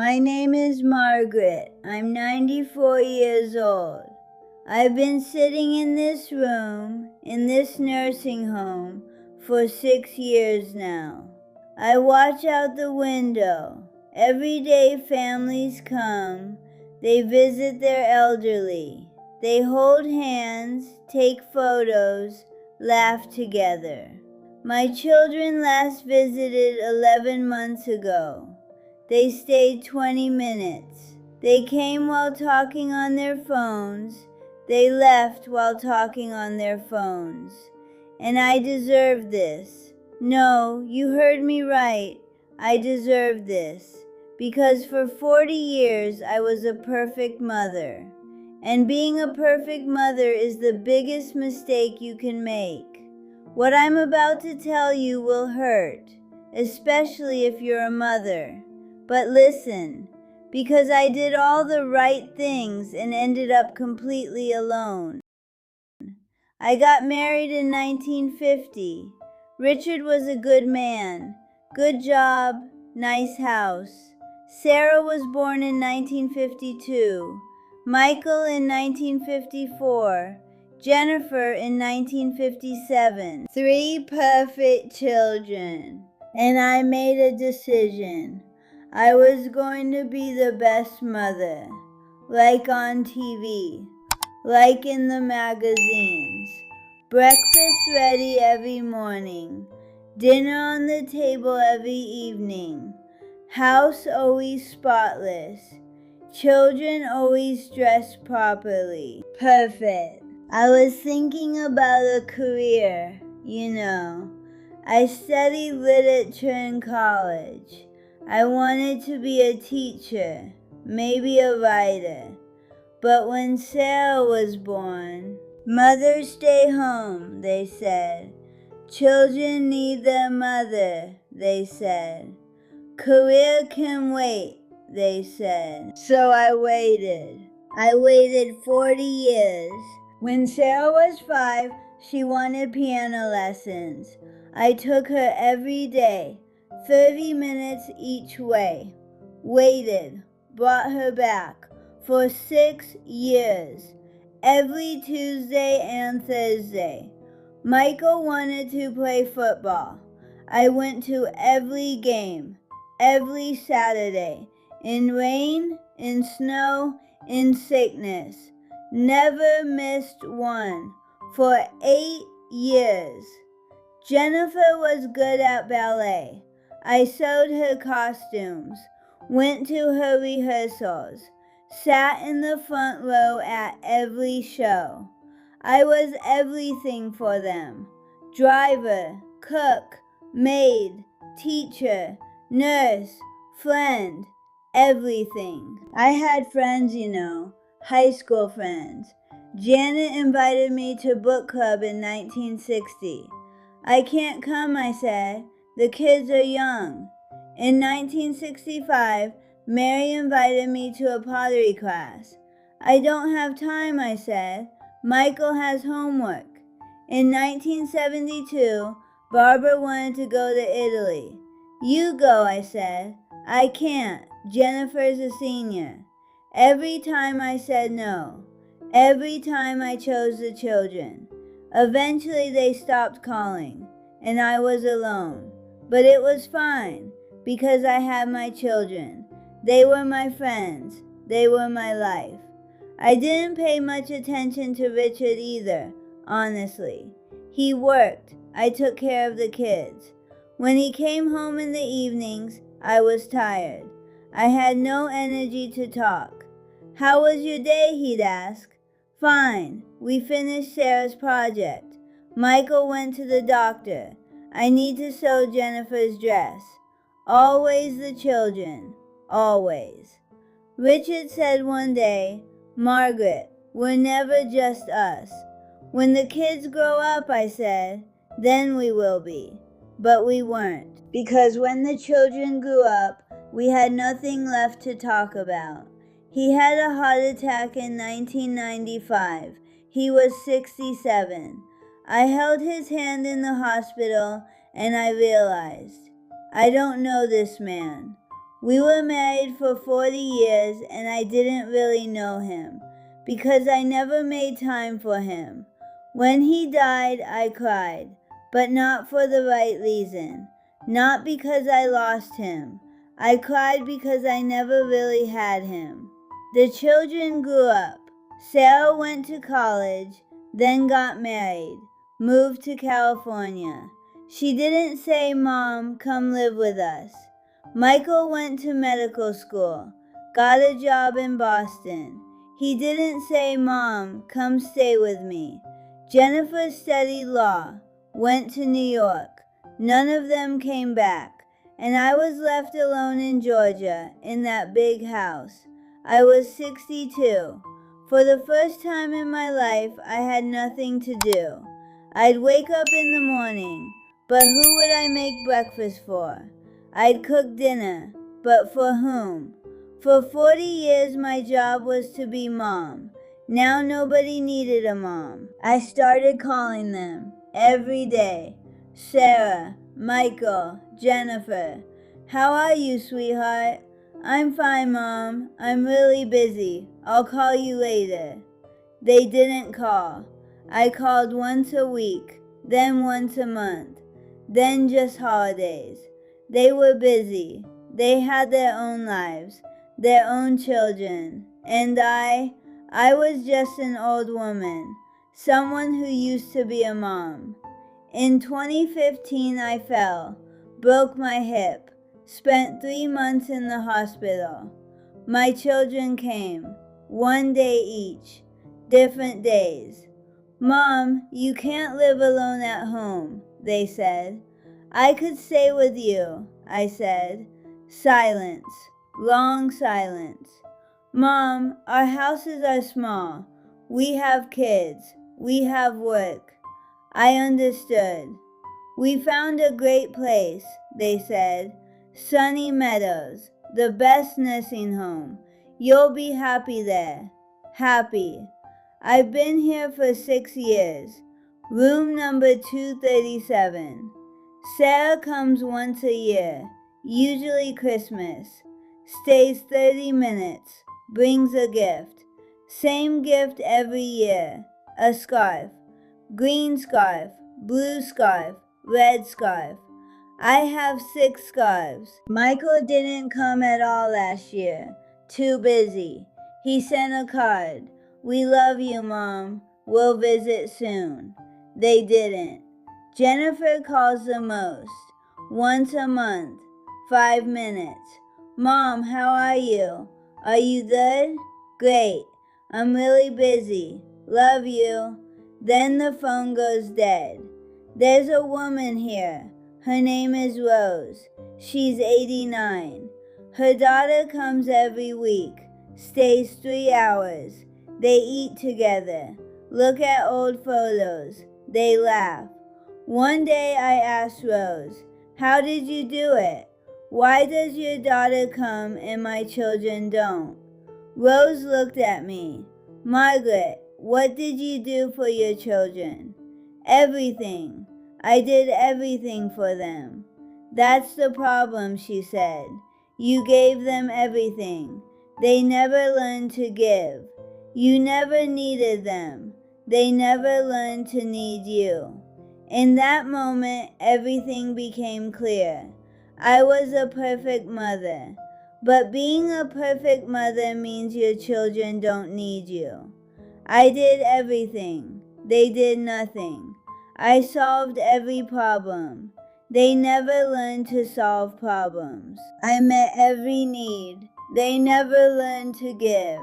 My name is Margaret. I'm 94 years old. I've been sitting in this room, in this nursing home, for 6 years now. I watch out the window. Every day families come. They visit their elderly. They hold hands, take photos, laugh together. My children last visited 11 months ago. They stayed 20 minutes. They came while talking on their phones. They left while talking on their phones. And I deserve this. No, you heard me right. I deserve this. Because for 40 years I was a perfect mother. And being a perfect mother is the biggest mistake you can make. What I'm about to tell you will hurt, especially if you're a mother. But listen, because I did all the right things and ended up completely alone. I got married in 1950. Richard was a good man, good job, nice house. Sarah was born in 1952, Michael in 1954, Jennifer in 1957. 3 perfect children. And I made a decision. I was going to be the best mother, like on TV, like in the magazines. Breakfast ready every morning, dinner on the table every evening, house always spotless, children always dressed properly. Perfect. I was thinking about a career, I studied literature in college. I wanted to be a teacher, maybe a writer. But when Sarah was born, mothers stay home, they said. Children need their mother, they said. Career can wait, they said. So I waited. I waited 40 years. When Sarah was 5, she wanted piano lessons. I took her every day, 30 minutes each way. Waited, brought her back for 6 years, every Tuesday and Thursday. Michael wanted to play football. I went to every game, every Saturday, in rain, in snow, in sickness. Never missed one for 8 years. Jennifer was good at ballet. I sewed her costumes, went to her rehearsals, sat in the front row at every show. I was everything for them. Driver, cook, maid, teacher, nurse, friend, everything. I had friends, high school friends. Janet invited me to book club in 1960. I can't come, I said. The kids are young. In 1965, Mary invited me to a pottery class. I don't have time, I said. Michael has homework. In 1972, Barbara wanted to go to Italy. You go, I said. I can't. Jennifer's a senior. Every time I said no. Every time I chose the children. Eventually they stopped calling, and I was alone. But it was fine, because I had my children. They were my friends. They were my life. I didn't pay much attention to Richard either, honestly. He worked. I took care of the kids. When he came home in the evenings, I was tired. I had no energy to talk. How was your day, he'd ask. Fine. We finished Sarah's project. Michael went to the doctor. I need to sew Jennifer's dress. Always the children. Always. Richard said one day, Margaret, we're never just us. When the kids grow up, I said, then we will be. But we weren't. Because when the children grew up, we had nothing left to talk about. He had a heart attack in 1995. He was 67. I held his hand in the hospital and I realized, I don't know this man. We were married for 40 years and I didn't really know him because I never made time for him. When he died, I cried, but not for the right reason. Not because I lost him. I cried because I never really had him. The children grew up. Sarah went to college, then got married, moved to California. She didn't say, "Mom, come live with us." Michael went to medical school, got a job in Boston. He didn't say, "Mom, come stay with me." Jennifer studied law, went to New York. None of them came back, and I was left alone in Georgia in that big house. I was 62. For the first time in my life, I had nothing to do. I'd wake up in the morning, but who would I make breakfast for? I'd cook dinner, but for whom? For 40 years, my job was to be mom. Now nobody needed a mom. I started calling them every day. Sarah, Michael, Jennifer. "How are you, sweetheart?" "I'm fine, Mom. I'm really busy. I'll call you later." They didn't call. I called once a week, then once a month, then just holidays. They were busy. They had their own lives, their own children. And I was just an old woman, someone who used to be a mom. In 2015, I fell, broke my hip, spent 3 months in the hospital. My children came, 1 day each, different days. "Mom, you can't live alone at home," they said. "I could stay with you," I said. Silence, long silence. "Mom, our houses are small. We have kids. We have work." I understood. "We found a great place," they said. "Sunny Meadows, the best nursing home. You'll be happy there." Happy. I've been here for 6 years. Room number 237. Sarah comes once a year, usually Christmas. Stays 30 minutes, brings a gift. Same gift every year, a scarf. Green scarf, blue scarf, red scarf. I have 6 scarves. Michael didn't come at all last year. Too busy. He sent a card. "We love you, Mom. We'll visit soon." They didn't. Jennifer calls the most. Once a month. 5 minutes. "Mom, how are you? Are you good?" "Great. I'm really busy. Love you." Then the phone goes dead. There's a woman here. Her name is Rose. She's 89. Her daughter comes every week, stays 3 hours. They eat together, look at old photos. They laugh. One day I asked Rose, "How did you do it? Why does your daughter come and my children don't?" Rose looked at me. "Margaret, what did you do for your children?" "Everything. I did everything for them." "That's the problem," she said. "You gave them everything. They never learned to give. You never needed them. They never learned to need you." In that moment, everything became clear. I was a perfect mother. But being a perfect mother means your children don't need you. I did everything. They did nothing. I solved every problem. They never learned to solve problems. I met every need. They never learned to give.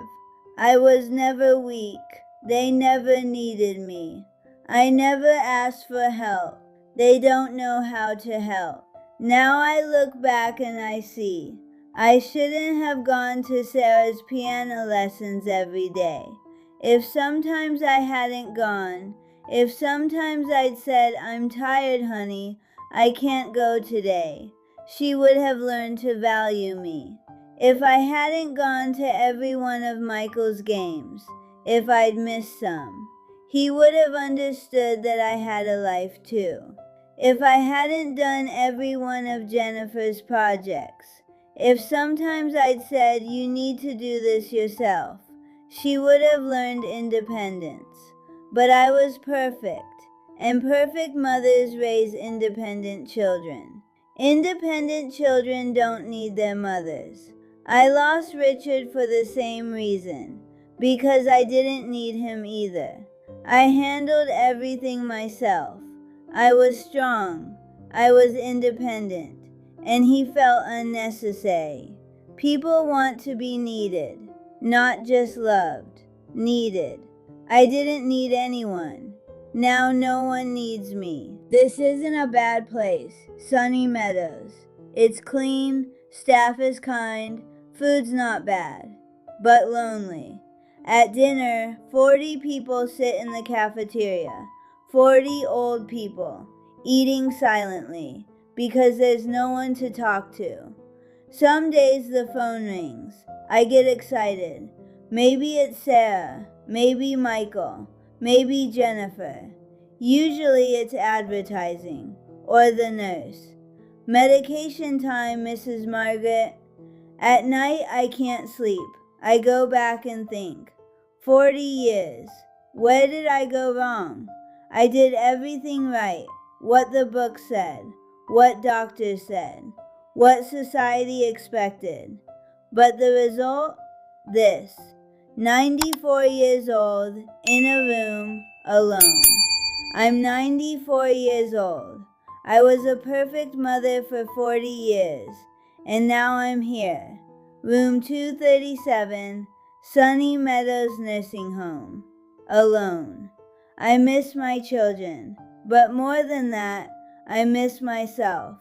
I was never weak. They never needed me. I never asked for help. They don't know how to help. Now I look back and I see. I shouldn't have gone to Sarah's piano lessons every day. If sometimes I hadn't gone, if sometimes I'd said, "I'm tired, honey, I can't go today," she would have learned to value me. If I hadn't gone to every one of Michael's games, if I'd missed some, he would have understood that I had a life too. If I hadn't done every one of Jennifer's projects, If sometimes I'd said, "You need to do this yourself," she would have learned independence. But I was perfect, and perfect mothers raise independent children. Independent children don't need their mothers. I lost Richard for the same reason, because I didn't need him either. I handled everything myself. I was strong. I was independent, and he felt unnecessary. People want to be needed, not just loved. Needed. I didn't need anyone. Now no one needs me. This isn't a bad place, Sunny Meadows. It's clean, staff is kind, food's not bad, but lonely. At dinner, 40 people sit in the cafeteria. 40 old people, eating silently, because there's no one to talk to. Some days the phone rings. I get excited. Maybe it's Sarah, maybe Michael, maybe Jennifer. Usually it's advertising, or the nurse. Medication time, Mrs. Margaret. At night I can't sleep. I go back and think. 40 years. Where did I go wrong? I did everything right. What the book said. What doctors said. What society expected. But the result? This. 94 years old, in a room, alone. I'm 94 years old. I was a perfect mother for 40 years, and now I'm here. Room 237, Sunny Meadows Nursing Home. Alone. I miss my children, but more than that, I miss myself.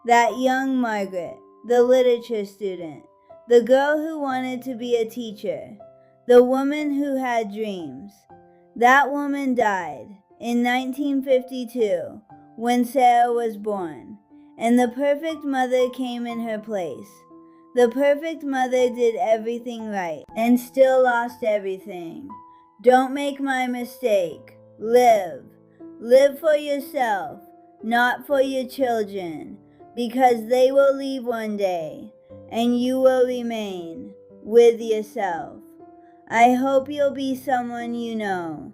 That young Margaret, the literature student, the girl who wanted to be a teacher, the woman who had dreams. That woman died in 1952 when Sarah was born, and the perfect mother came in her place. The perfect mother did everything right and still lost everything. Don't make my mistake. Live. Live for yourself, not for your children, because they will leave one day, and you will remain with yourself. I hope you'll be someone you know,